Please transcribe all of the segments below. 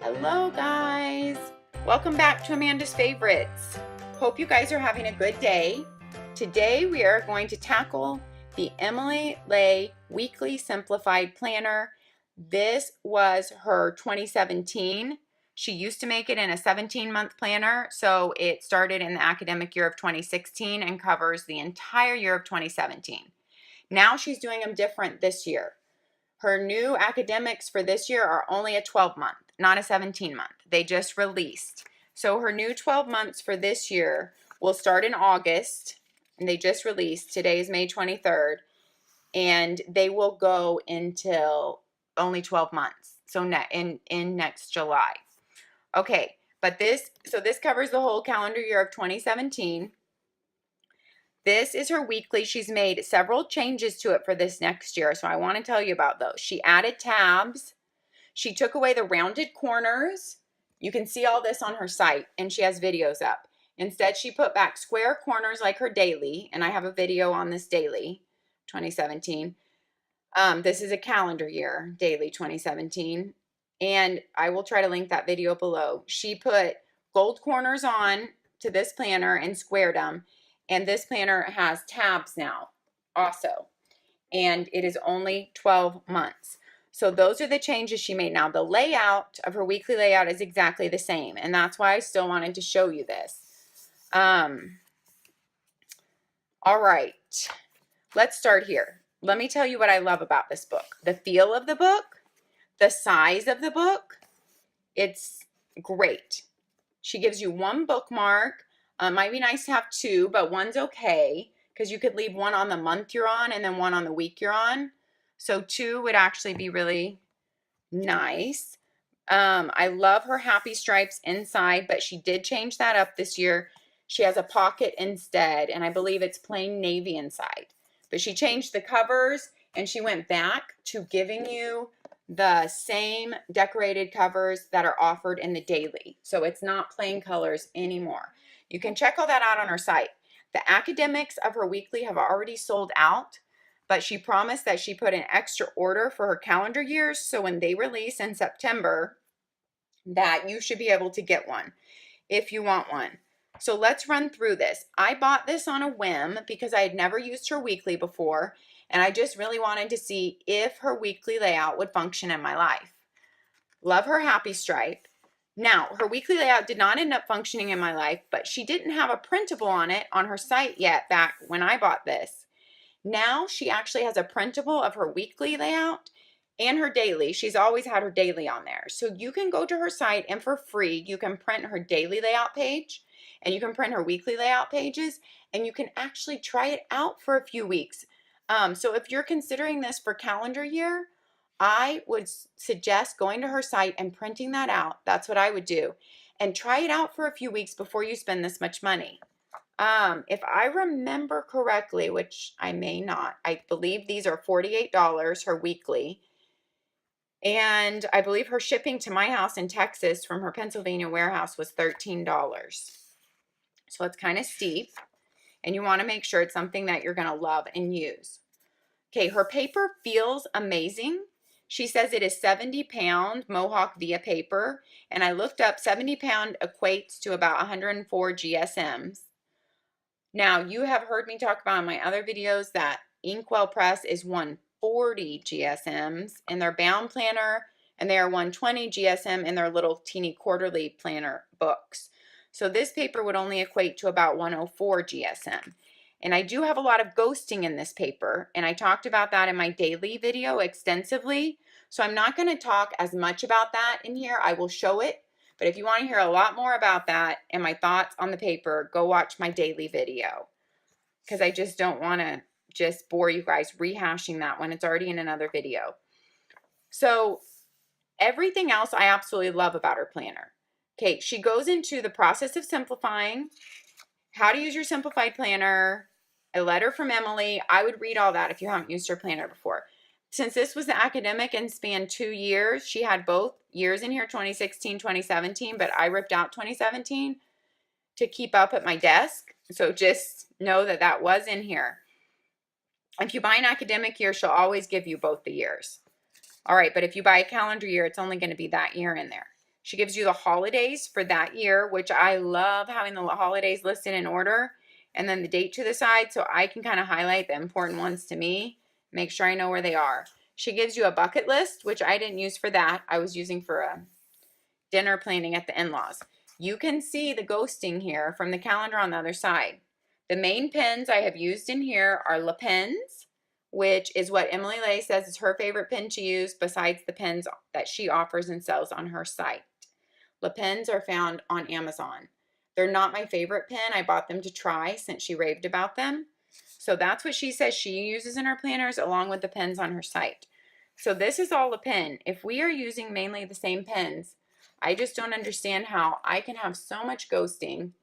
Hello guys! Welcome back to Amanda's Favorites. Hope you guys are having a good day. Today we are going to tackle the Emily Lay Weekly Simplified Planner. This was her 2017. She used to make it in a 17-month planner, so it started in the academic year of 2016 and covers the entire year of 2017. Now she's doing them different this year. Her new academics for this year are only a 12-month, not a 17-month. They just released. So her new 12 months for this year will start in August, and they just released. Today is May 23rd, and they will go until only 12 months, so in next July. Okay, but this covers the whole calendar year of 2017. This is her weekly. She's made several changes to it for this next year, so I want to tell you about those. She added tabs. She took away the rounded corners. You can see all this on her site, and she has videos up. Instead, she put back square corners like her daily, and I have a video on this daily, 2017. This is a calendar year, daily 2017, and I will try to link that video below. She put gold corners on to this planner and squared them. And this planner has tabs now also. And it is only 12 months. So those are the changes she made. Now the layout of her weekly layout is exactly the same. And that's why I still wanted to show you this. All right. Let's start here. Let me tell you what I love about this book. The feel of the book. The size of the book. It's great. She gives you one bookmark. Might be nice to have two, but one's okay because you could leave one on the month you're on and then one on the week you're on. So two would actually be really nice. I love her happy stripes inside, but she did change that up this year. She has a pocket instead, and I believe it's plain navy inside. But she changed the covers, and she went back to giving you the same decorated covers that are offered in the daily. So it's not plain colors anymore. You can check all that out on her site. The academics of her weekly have already sold out, but she promised that she put an extra order for her calendar years, so when they release in September, that you should be able to get one if you want one. So let's run through this. I bought this on a whim because I had never used her weekly before, and I just really wanted to see if her weekly layout would function in my life. Love her happy stripe. Now, her weekly layout did not end up functioning in my life, but she didn't have a printable on it on her site yet back when I bought this. Now she actually has a printable of her weekly layout and her daily. She's always had her daily on there. So you can go to her site and for free, you can print her daily layout page and you can print her weekly layout pages and you can actually try it out for a few weeks. So if you're considering this for calendar year, I would suggest going to her site and printing that out. That's what I would do. And try it out for a few weeks before you spend this much money. If I remember correctly, which I may not, I believe these are $48, her weekly. And I believe her shipping to my house in Texas from her Pennsylvania warehouse was $13. So it's kind of steep. And you want to make sure it's something that you're going to love and use. Okay, her paper feels amazing. She says it is 70-pound Mohawk via paper, and I looked up 70-pound equates to about 104 GSMs. Now, you have heard me talk about in my other videos that Inkwell Press is 140 GSMs in their bound planner, and they are 120 GSM in their little teeny quarterly planner books. So this paper would only equate to about 104 GSM. And I do have a lot of ghosting in this paper, and I talked about that in my daily video extensively. So I'm not going to talk as much about that in here. I will show it, but if you want to hear a lot more about that and my thoughts on the paper, go watch my daily video because I just don't want to just bore you guys rehashing that when it's already in another video. So everything else I absolutely love about her planner. Okay, she goes into the process of simplifying, how to use your simplified planner, a letter from Emily. I would read all that if you haven't used her planner before. Since this was the academic and spanned 2 years, she had both years in here, 2016, 2017, but I ripped out 2017 to keep up at my desk. So just know that that was in here. If you buy an academic year, she'll always give you both the years. All right, but if you buy a calendar year, it's only going to be that year in there. She gives you the holidays for that year, which I love having the holidays listed in order, and then the date to the side so I can kind of highlight the important ones to me, make sure I know where they are. She gives you a bucket list, which I didn't use for that. I was using for a dinner planning at the in-laws. You can see the ghosting here from the calendar on the other side. The main pens I have used in here are Le Pens, which is what Emily Lay says is her favorite pen to use besides the pens that she offers and sells on her site. Le Pens are found on Amazon. They're not my favorite pen. I bought them to try since she raved about them. So that's what she says she uses in her planners along with the pens on her site. So this is all a pen. If we are using mainly the same pens, I just don't understand how I can have so much ghosting.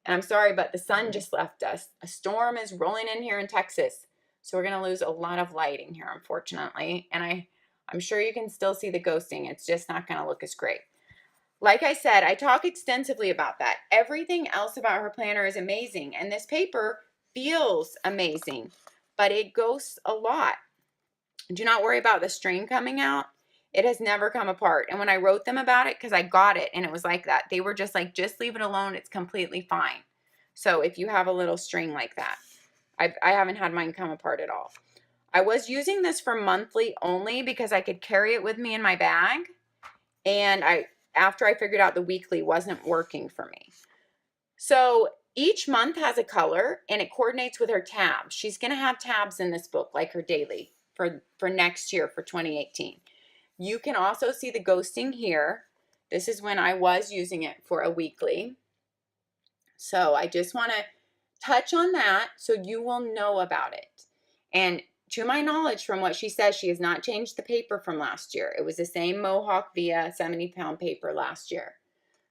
And I'm sorry, but the sun just left us. A storm is rolling in here in Texas. So we're going to lose a lot of lighting here, unfortunately. And I'm sure you can still see the ghosting. It's just not going to look as great. Like I said, I talk extensively about that. Everything else about her planner is amazing. And this paper feels amazing, but it ghosts a lot. Do not worry about the string coming out. It has never come apart. And when I wrote them about it, because I got it and it was like that, they were just like, just leave it alone. It's completely fine. So if you have a little string like that, I haven't had mine come apart at all. I was using this for monthly only because I could carry it with me in my bag. And after I figured out the weekly wasn't working for me. So each month has a color and it coordinates with her tabs. She's going to have tabs in this book like her daily for next year, for 2018. You can also see the ghosting here. This is when I was using it for a weekly. So I just want to touch on that so you will know about it. And to my knowledge, from what she says, she has not changed the paper from last year. It was the same Mohawk Via 70-pound paper last year.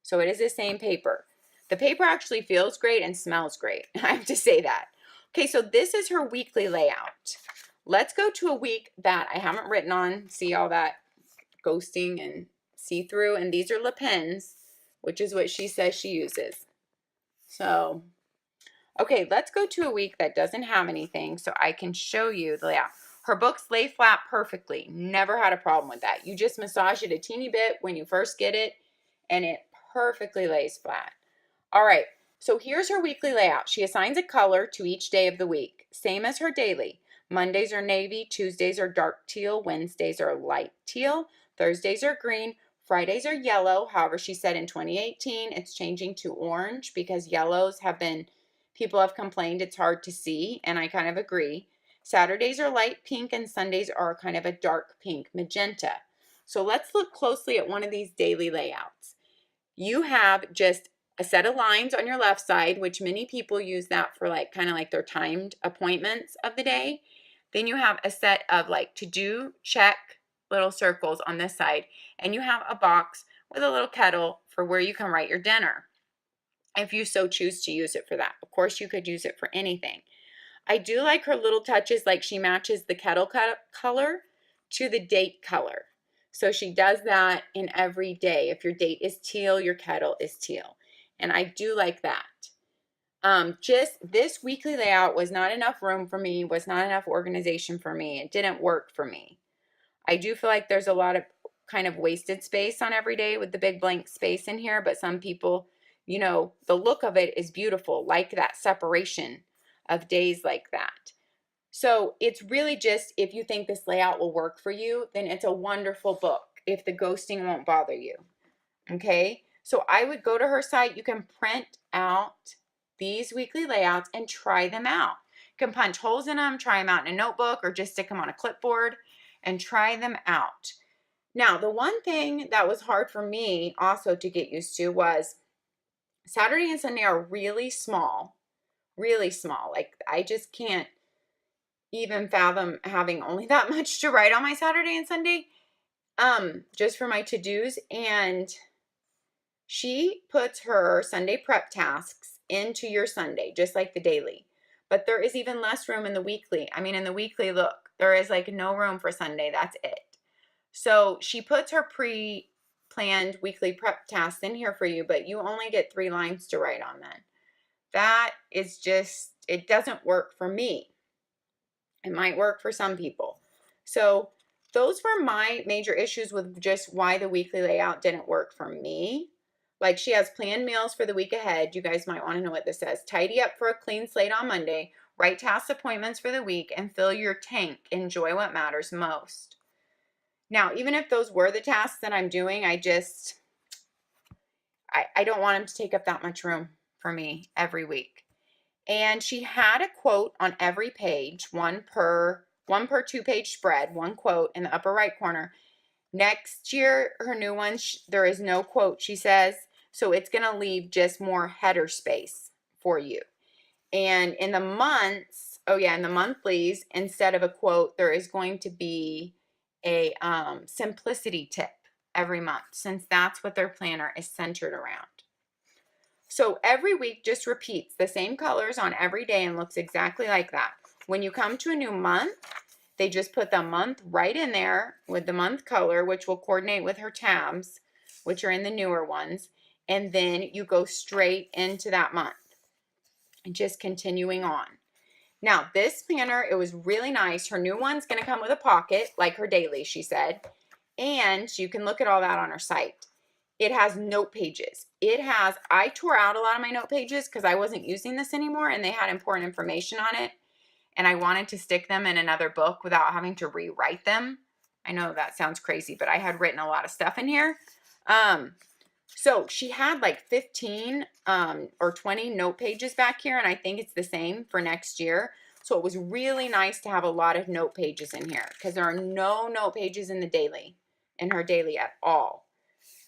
So it is the same paper. The paper actually feels great and smells great. I have to say that. Okay, so this is her weekly layout. Let's go to a week that I haven't written on. See all that ghosting and see-through. And these are Le Pens, which is what she says she uses. So okay, let's go to a week that doesn't have anything so I can show you the layout. Her books lay flat perfectly. Never had a problem with that. You just massage it a teeny bit when you first get it, and it perfectly lays flat. All right, so here's her weekly layout. She assigns a color to each day of the week, same as her daily. Mondays are navy, Tuesdays are dark teal, Wednesdays are light teal, Thursdays are green, Fridays are yellow. However, she said in 2018 it's changing to orange because yellows have been... People have complained it's hard to see, and I kind of agree. Saturdays are light pink, and Sundays are kind of a dark pink magenta. So let's look closely at one of these daily layouts. You have just a set of lines on your left side, which many people use that for like kind of like their timed appointments of the day. Then you have a set of like to-do, check, little circles on this side, and you have a box with a little kettle for where you can write your dinner, if you so choose to use it for that. Of course, you could use it for anything. I do like her little touches, like she matches the kettle color to the date color. So she does that in every day. If your date is teal, your kettle is teal. And I do like that. Just this weekly layout was not enough room for me, was not enough organization for me. It didn't work for me. I do feel like there's a lot of kind of wasted space on every day with the big blank space in here, but some people, you know, the look of it is beautiful, like that separation of days like that. So it's really just, if you think this layout will work for you, then it's a wonderful book if the ghosting won't bother you. Okay, so I would go to her site. You can print out these weekly layouts and try them out. You can punch holes in them, try them out in a notebook, or just stick them on a clipboard and try them out. Now, the one thing that was hard for me also to get used to was Saturday and Sunday are really small, really small. Like I just can't even fathom having only that much to write on my Saturday and Sunday, just for my to-dos. And she puts her Sunday prep tasks into your Sunday, just like the daily. But there is even less room in the weekly. I mean, in the weekly, look, there is like no room for Sunday. That's it. So she puts her pre-planned weekly prep tasks in here for you, but you only get 3 lines to write on them. That is just, it doesn't work for me. It might work for some people. So those were my major issues with just why the weekly layout didn't work for me. Like, she has planned meals for the week ahead. You guys might want to know what this says. Tidy up for a clean slate on Monday. Write task appointments for the week and fill your tank. Enjoy what matters most. Now, even if those were the tasks that I'm doing, I don't want them to take up that much room for me every week. And she had a quote on every page, one per 2-page spread, one quote in the upper right corner. Next year, her new one, there is no quote, she says, so it's going to leave just more header space for you. And in the months, in the monthlies, instead of a quote, there is going to be a simplicity tip every month, since that's what their planner is centered around. So every week just repeats the same colors on every day and looks exactly like that. When you come to a new month, they just put the month right in there with the month color, which will coordinate with her tabs, which are in the newer ones. And then you go straight into that month and just continuing on. Now, this planner, it was really nice. Her new one's going to come with a pocket, like her daily, she said. And you can look at all that on her site. It has note pages. I tore out a lot of my note pages because I wasn't using this anymore and they had important information on it. And I wanted to stick them in another book without having to rewrite them. I know that sounds crazy, but I had written a lot of stuff in here. So she had like 15 or 20 note pages back here, and I think it's the same for next year. So it was really nice to have a lot of note pages in here because there are no note pages in her daily at all.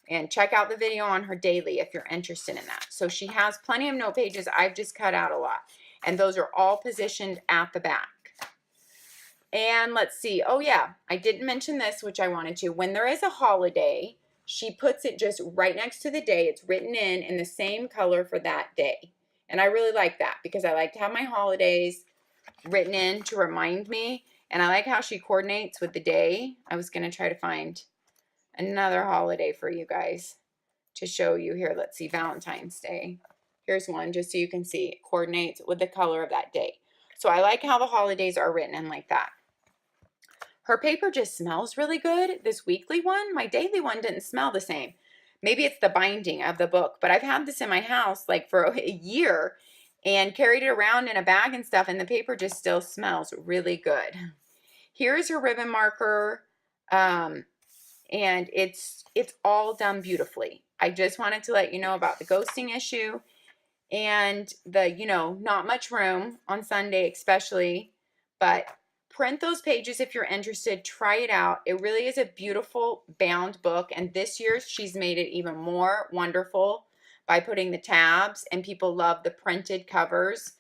And check out the video on her daily if you're interested in that. So she has plenty of note pages. I've just cut out a lot. And those are all positioned at the back. And let's see. Oh, yeah. I didn't mention this, which I wanted to. When there is a holiday, she puts it just right next to the day. It's written in the same color for that day. And I really like that because I like to have my holidays written in to remind me. And I like how she coordinates with the day. I was going to try to find another holiday for you guys to show you here. Let's see, Valentine's Day. Here's one just so you can see. It coordinates with the color of that day. So I like how the holidays are written in like that. Her paper just smells really good. This weekly one, my daily one didn't smell the same. Maybe it's the binding of the book, but I've had this in my house like for a year and carried it around in a bag and stuff, and the paper just still smells really good. Here's her ribbon marker. And it's all done beautifully. I just wanted to let you know about the ghosting issue and the, not much room on Sunday especially, but print those pages if you're interested. Try it out. It really is a beautiful bound book, and this year she's made it even more wonderful by putting the tabs, and people love the printed covers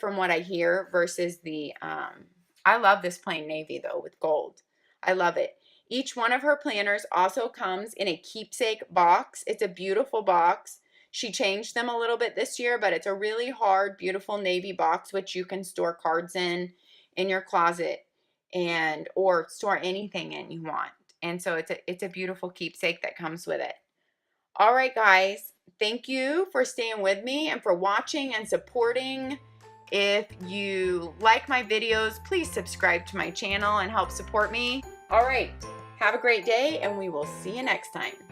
from what I hear versus the, I love this plain navy though with gold. I love it. Each one of her planners also comes in a keepsake box. It's a beautiful box. She changed them a little bit this year, but it's a really hard, beautiful navy box, which you can store cards in your closet or store anything in you want. And so it's a beautiful keepsake that comes with it. All right, guys. Thank you for staying with me and for watching and supporting. If you like my videos, please subscribe to my channel and help support me. All right. Have a great day, and we will see you next time.